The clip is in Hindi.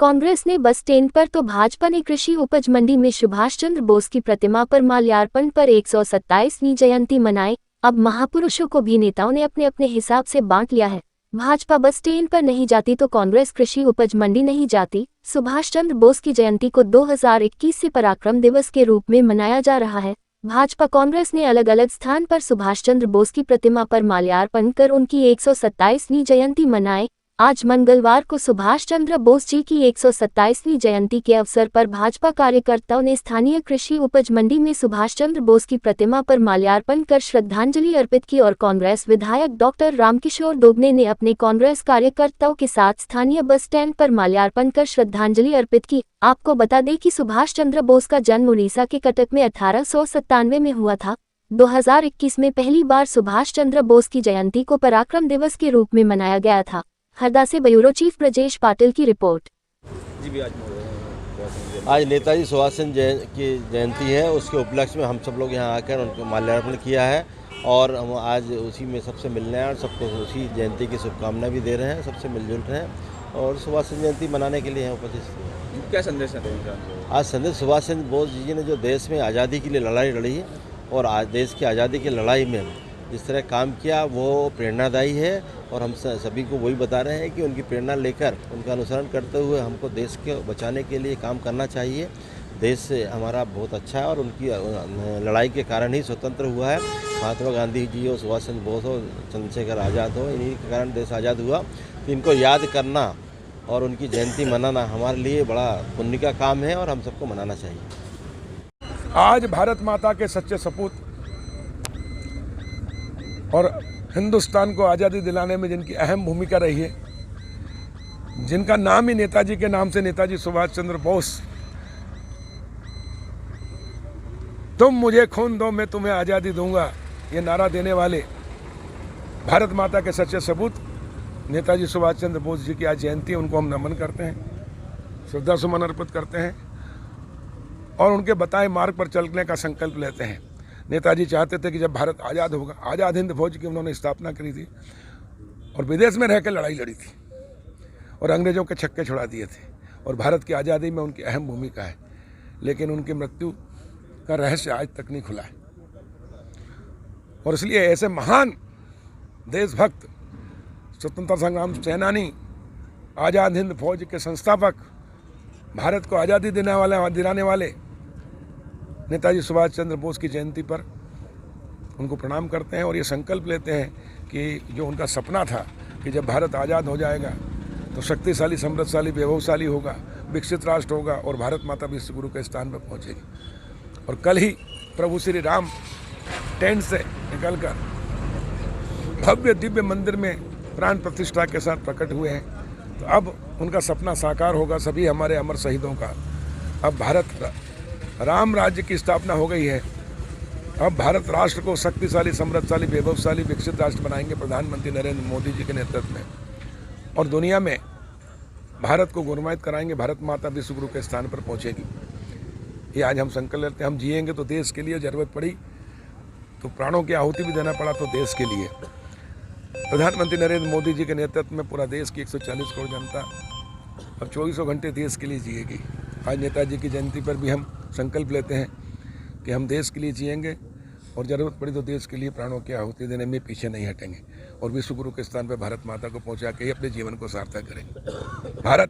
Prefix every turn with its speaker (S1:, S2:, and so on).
S1: कांग्रेस ने बस स्टैंड पर तो भाजपा ने कृषि उपज मंडी में सुभाष चंद्र बोस की प्रतिमा पर माल्यार्पण पर 127वीं जयंती मनाई। अब महापुरुषों को भी नेताओं ने अपने अपने हिसाब से बांट लिया है। भाजपा बस स्टैंड पर नहीं जाती तो कांग्रेस कृषि उपज मंडी नहीं जाती। सुभाष चंद्र बोस की जयंती को 2021 से पराक्रम दिवस के रूप में मनाया जा रहा है। भाजपा कांग्रेस ने अलग अलग स्थान पर सुभाष चंद्र बोस की प्रतिमा पर माल्यार्पण कर उनकी 127वीं जयंती मनाई। आज मंगलवार को सुभाष चंद्र बोस जी की 127वीं जयंती के अवसर पर भाजपा कार्यकर्ताओं ने स्थानीय कृषि उपज मंडी में सुभाष चंद्र बोस की प्रतिमा पर माल्यार्पण कर श्रद्धांजलि अर्पित की और कांग्रेस विधायक डॉक्टर रामकिशोर दोगने ने अपने कांग्रेस कार्यकर्ताओं के साथ स्थानीय बस स्टैंड पर माल्यार्पण कर श्रद्धांजलि अर्पित की। आपको बता दें कि सुभाष चंद्र बोस का जन्म उड़ीसा के कटक में 1897 में हुआ था। 2021 में पहली बार सुभाष चंद्र बोस की जयंती को पराक्रम दिवस के रूप में मनाया गया था। हरदा से ब्यूरो चीफ ब्रजेश पाटिल की रिपोर्ट।
S2: आज नेताजी सुभाष चंद्र की जयंती है, उसके उपलक्ष्य में हम सब लोग यहाँ आकर उनको माल्यार्पण किया है और हम आज उसी में सबसे मिलने हैं और सबको उसी जयंती की शुभकामनाएं भी दे रहे हैं। सबसे मिलजुल रहे हैं और सुभाष चंद्र जयंती मनाने के लिए हैं उपस्थित।
S3: क्या संदेश है उनका?
S2: आज संदेश सुभाष चंद्र बोस जी ने जो देश में आज़ादी के लिए लड़ाई लड़ी और आज देश की आज़ादी की लड़ाई में जिस तरह काम किया वो प्रेरणादायी है और हम सभी को वही बता रहे हैं कि उनकी प्रेरणा लेकर उनका अनुसरण करते हुए हमको देश के बचाने के लिए काम करना चाहिए। देश हमारा बहुत अच्छा है और उनकी लड़ाई के कारण ही स्वतंत्र हुआ है। महात्मा गांधी जी हो, सुभाष चंद्र बोस हो, चंद्रशेखर आज़ाद हो, इन्हीं के कारण देश आज़ाद हुआ। तो इनको याद करना और उनकी जयंती मनाना हमारे लिए बड़ा पुण्य का काम है और हम सबको मनाना चाहिए।
S4: आज भारत माता के सच्चे सपूत और हिंदुस्तान को आज़ादी दिलाने में जिनकी अहम भूमिका रही है, जिनका नाम ही नेताजी के नाम से नेताजी सुभाष चंद्र बोस, तुम मुझे खून दो मैं तुम्हें आज़ादी दूंगा, ये नारा देने वाले भारत माता के सच्चे सबूत नेताजी सुभाष चंद्र बोस जी की आज जयंती, उनको हम नमन करते हैं, श्रद्धा सुमन अर्पित करते हैं और उनके बताए मार्ग पर चलने का संकल्प लेते हैं। नेताजी चाहते थे कि जब भारत आज़ाद होगा, आज़ाद हिंद फौज की उन्होंने स्थापना करी थी और विदेश में रहकर लड़ाई लड़ी थी और अंग्रेज़ों के छक्के छुड़ा दिए थे और भारत की आज़ादी में उनकी अहम भूमिका है। लेकिन उनकी मृत्यु का रहस्य आज तक नहीं खुला है और इसलिए ऐसे महान देशभक्त, स्वतंत्रता संग्राम सेनानी, आज़ाद हिंद फौज के संस्थापक, भारत को आज़ादी दिलाने वाले नेताजी सुभाष चंद्र बोस की जयंती पर उनको प्रणाम करते हैं और ये संकल्प लेते हैं कि जो उनका सपना था कि जब भारत आज़ाद हो जाएगा तो शक्तिशाली, समृद्धशाली, वैभवशाली होगा, विकसित राष्ट्र होगा और भारत माता विश्व गुरु के स्थान पर पहुंचेगी। और कल ही प्रभु श्री राम टेंट से निकलकर भव्य दिव्य मंदिर में प्राण प्रतिष्ठा के साथ प्रकट हुए हैं। तो अब उनका सपना साकार होगा, सभी हमारे अमर शहीदों का। अब भारत राम राज्य की स्थापना हो गई है। अब भारत राष्ट्र को शक्तिशाली, समृद्धशाली, वैभवशाली, विकसित राष्ट्र बनाएंगे प्रधानमंत्री नरेंद्र मोदी जी के नेतृत्व में और दुनिया में भारत को गौरवान्वित कराएंगे। भारत माता विश्व गुरु के स्थान पर पहुंचेगी। ये आज हम संकल्प लेते हैं। हम जिएंगे तो देश के लिए, जरूरत पड़ी तो प्राणों की आहुति भी देना पड़ा तो देश के लिए। प्रधानमंत्री नरेंद्र मोदी जी के नेतृत्व में पूरा देश की 140 करोड़ जनता अब 24 घंटे देश के लिए जिएगी। आज नेताजी की जयंती पर भी हम संकल्प लेते हैं कि हम देश के लिए जिएंगे और ज़रूरत पड़ी तो देश के लिए प्राणों की आहुति देने में पीछे नहीं हटेंगे और विश्व गुरु के स्थान पर भारत माता को पहुंचा के ही अपने जीवन को सार्थक करेंगे। भारत